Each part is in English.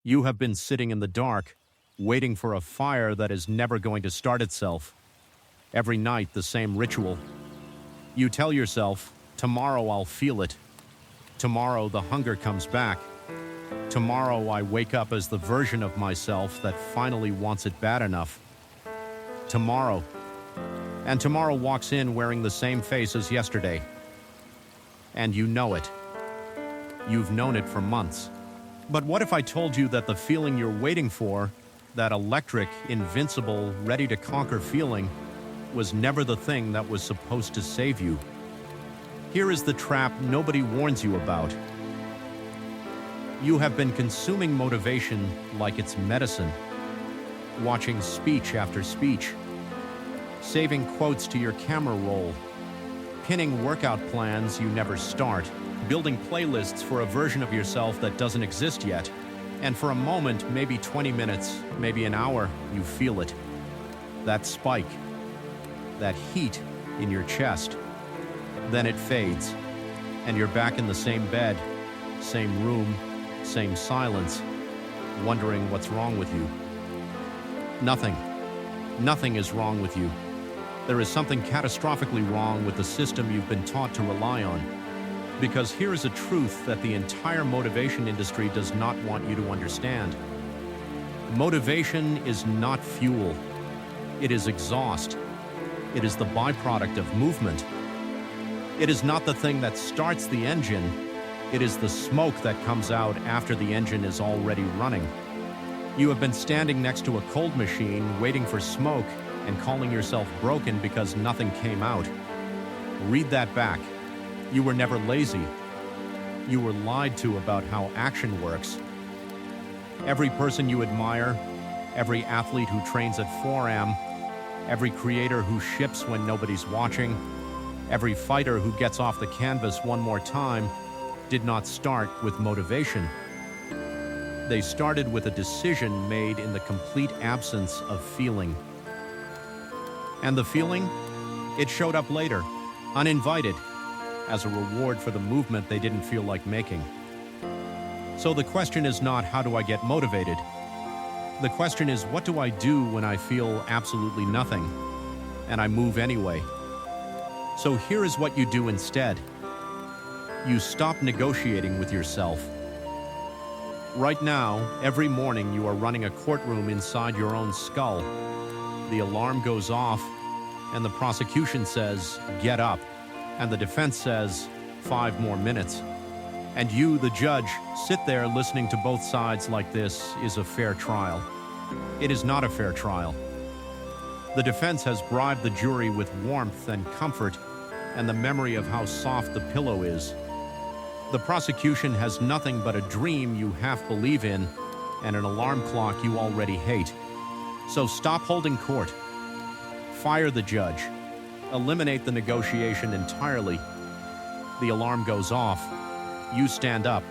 You have been sitting in the dark, waiting for a fire that is never going to start itself. Every night, the same ritual. You tell yourself, tomorrow I'll feel it. Tomorrow the hunger comes back. Tomorrow I wake up as the version of myself that finally wants it bad enough. Tomorrow. And tomorrow walks in wearing the same face as yesterday. And you know it. You've known it for months. But what if I told you that the feeling you're waiting for, that electric, invincible, ready-to-conquer feeling, was never the thing that was supposed to save you? Here is the trap nobody warns you about. You have been consuming motivation like it's medicine, watching speech after speech, saving quotes to your camera roll, pinning workout plans you never start, building playlists for a version of yourself that doesn't exist yet, and for a moment, maybe 20 minutes, maybe an hour, you feel it. That spike, that heat in your chest. Then it fades, and you're back in the same bed, same room, same silence, wondering what's wrong with you. Nothing. Nothing is wrong with you. There is something catastrophically wrong with the system you've been taught to rely on. Because here is a truth that the entire motivation industry does not want you to understand. Motivation is not fuel. It is exhaust. It is the byproduct of movement. It is not the thing that starts the engine. It is the smoke that comes out after the engine is already running. You have been standing next to a cold machine waiting for smoke and calling yourself broken because nothing came out. Read that back. You were never lazy. You were lied to about how action works. Every person you admire, every athlete who trains at 4 a.m., every creator who ships when nobody's watching, every fighter who gets off the canvas one more time, did not start with motivation. They started with a decision made in the complete absence of feeling. And the feeling? It showed up later, uninvited, as a reward for the movement they didn't feel like making. So the question is not, how do I get motivated? The question is, what do I do when I feel absolutely nothing, and I move anyway? So here is what you do instead. You stop negotiating with yourself. Right now, every morning you are running a courtroom inside your own skull. The alarm goes off, and the prosecution says, "Get up." And the defense says, 5 more minutes. And you, the judge, sit there listening to both sides like this is a fair trial. It is not a fair trial. The defense has bribed the jury with warmth and comfort and the memory of how soft the pillow is. The prosecution has nothing but a dream you half believe in and an alarm clock you already hate. So stop holding court. Fire the judge. Eliminate the negotiation entirely. The alarm goes off. You stand up.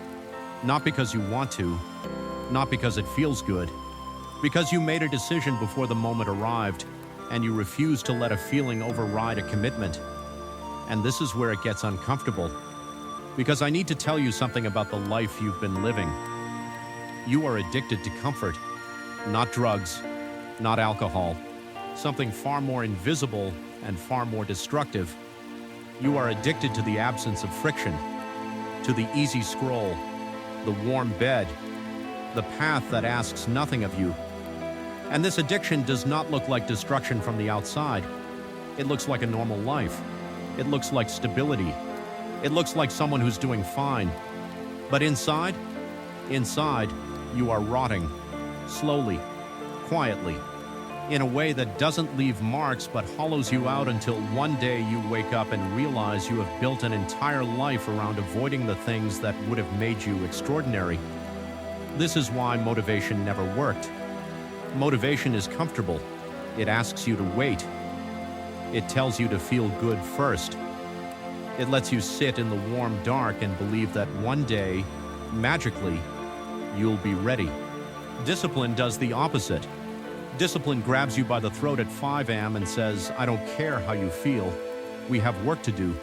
Not because you want to, not because it feels good, because you made a decision before the moment arrived, and you refuse to let a feeling override a commitment. And this is where it gets uncomfortable, because I need to tell you something about the life you've been living. You are addicted to comfort, not drugs, not alcohol, something far more invisible and far more destructive. You are addicted to the absence of friction, to the easy scroll, the warm bed, the path that asks nothing of you. And this addiction does not look like destruction from the outside. It looks like a normal life. It looks like stability. It looks like someone who's doing fine. But inside, you are rotting, slowly, quietly, in a way that doesn't leave marks but hollows you out until one day you wake up and realize you have built an entire life around avoiding the things that would have made you extraordinary. This is why motivation never worked. Motivation is comfortable. It asks you to wait. It tells you to feel good first. It lets you sit in the warm dark and believe that one day, magically, you'll be ready. Discipline does the opposite. Discipline grabs you by the throat at 5 a.m. and says, "I don't care how you feel. We have work to do."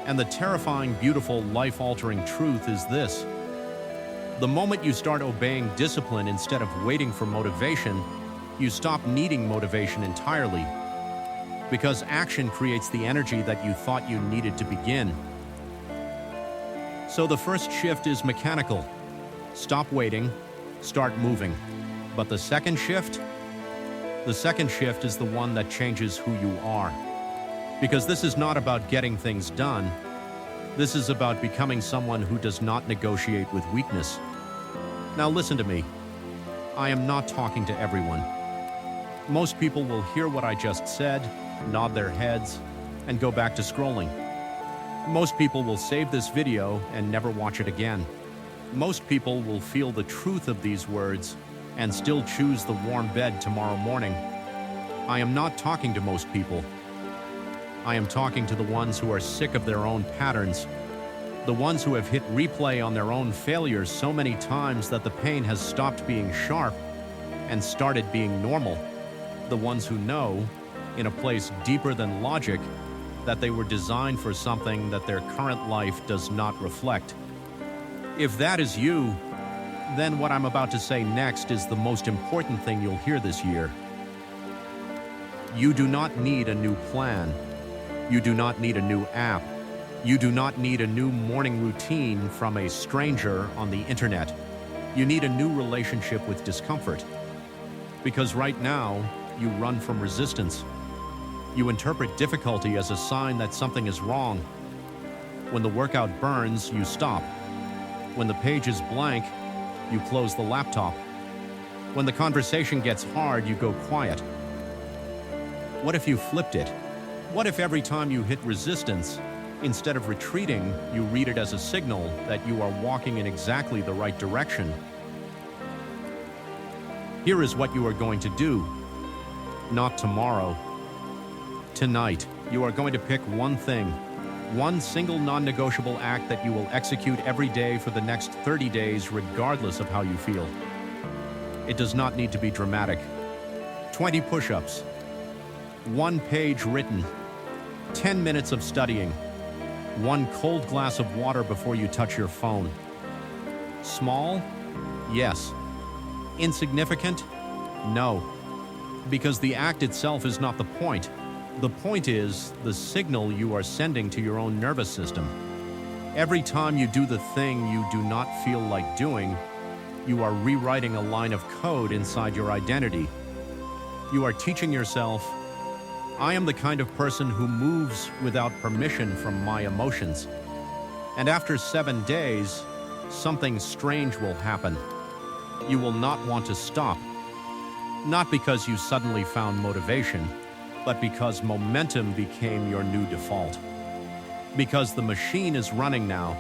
And the terrifying, beautiful, life-altering truth is this. The moment you start obeying discipline instead of waiting for motivation, you stop needing motivation entirely, because action creates the energy that you thought you needed to begin. So the first shift is mechanical. Stop waiting, start moving. But the second shift is the one that changes who you are. Because this is not about getting things done. This is about becoming someone who does not negotiate with weakness. Now listen to me. I am not talking to everyone. Most people will hear what I just said, nod their heads, and go back to scrolling. Most people will save this video and never watch it again. Most people will feel the truth of these words and still choose the warm bed tomorrow morning. I am not talking to most people. I am talking to the ones who are sick of their own patterns, the ones who have hit replay on their own failures so many times that the pain has stopped being sharp and started being normal, the ones who know, in a place deeper than logic, that they were designed for something that their current life does not reflect. If that is you, then what I'm about to say next is the most important thing you'll hear this year. You do not need a new plan. You do not need a new app. You do not need a new morning routine from a stranger on the internet. You need a new relationship with discomfort. Because right now, you run from resistance. You interpret difficulty as a sign that something is wrong. When the workout burns, you stop. When the page is blank, you close the laptop. When the conversation gets hard, you go quiet. What if you flipped it? What if every time you hit resistance, instead of retreating, you read it as a signal that you are walking in exactly the right direction? Here is what you are going to do. Not tomorrow. Tonight, you are going to pick one thing, one single non-negotiable act that you will execute every day for the next 30 days, regardless of how you feel. It does not need to be dramatic. 20 push-ups, 1 page written, 10 minutes of studying, 1 cold glass of water before you touch your phone. Small? Yes. Insignificant? No. Because the act itself is not the point. The point is the signal you are sending to your own nervous system. Every time you do the thing you do not feel like doing, you are rewriting a line of code inside your identity. You are teaching yourself, I am the kind of person who moves without permission from my emotions. And after 7 days, something strange will happen. You will not want to stop. Not because you suddenly found motivation, but because momentum became your new default. Because the machine is running now,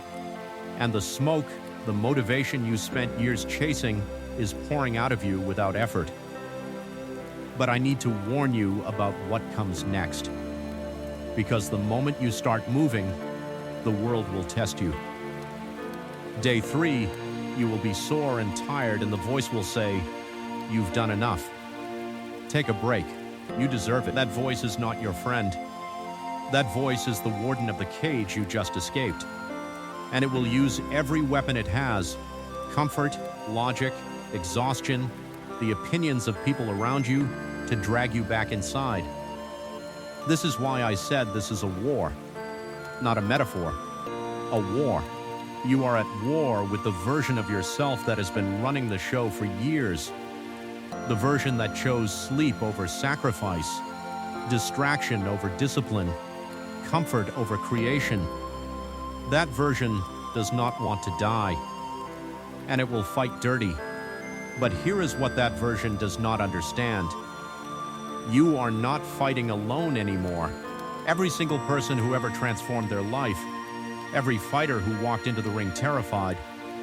and the smoke, the motivation you spent years chasing, is pouring out of you without effort. But I need to warn you about what comes next. Because the moment you start moving, the world will test you. Day 3, you will be sore and tired, and the voice will say, "You've done enough. Take a break. You deserve it." That voice is not your friend. That voice is the warden of the cage you just escaped. And it will use every weapon it has, comfort, logic, exhaustion, the opinions of people around you, to drag you back inside. This is why I said this is a war, not a metaphor. A war. You are at war with the version of yourself that has been running the show for years. The version that chose sleep over sacrifice, distraction over discipline, comfort over creation. That version does not want to die, and it will fight dirty. But here is what that version does not understand. You are not fighting alone anymore. Every single person who ever transformed their life, every fighter who walked into the ring terrified,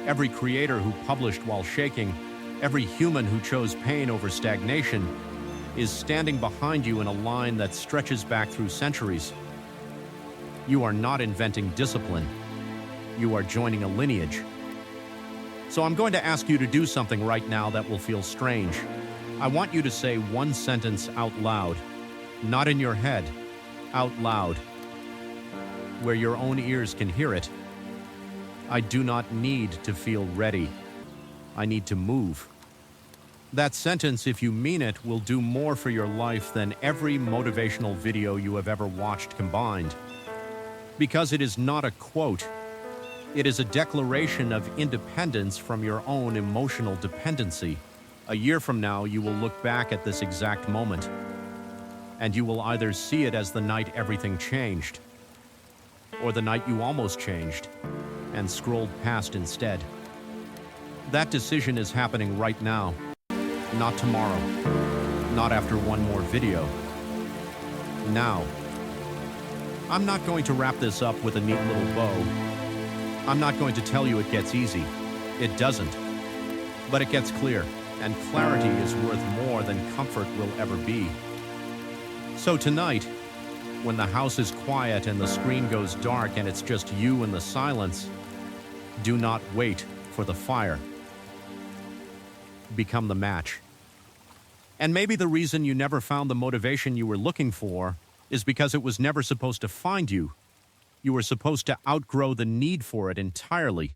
every creator who published while shaking, every human who chose pain over stagnation, is standing behind you in a line that stretches back through centuries. You are not inventing discipline. You are joining a lineage. So I'm going to ask you to do something right now that will feel strange. I want you to say one sentence out loud, not in your head, out loud, where your own ears can hear it. I do not need to feel ready. I need to move. That sentence, if you mean it, will do more for your life than every motivational video you have ever watched combined. Because it is not a quote, it is a declaration of independence from your own emotional dependency. A year from now, you will look back at this exact moment, and you will either see it as the night everything changed, or the night you almost changed and scrolled past instead. That decision is happening right now, not tomorrow, not after one more video. Now. I'm not going to wrap this up with a neat little bow. I'm not going to tell you it gets easy. It doesn't. But it gets clear, and clarity is worth more than comfort will ever be. So tonight, when the house is quiet and the screen goes dark and it's just you and the silence, do not wait for the fire. Become the match. And maybe the reason you never found the motivation you were looking for is because it was never supposed to find you. You were supposed to outgrow the need for it entirely.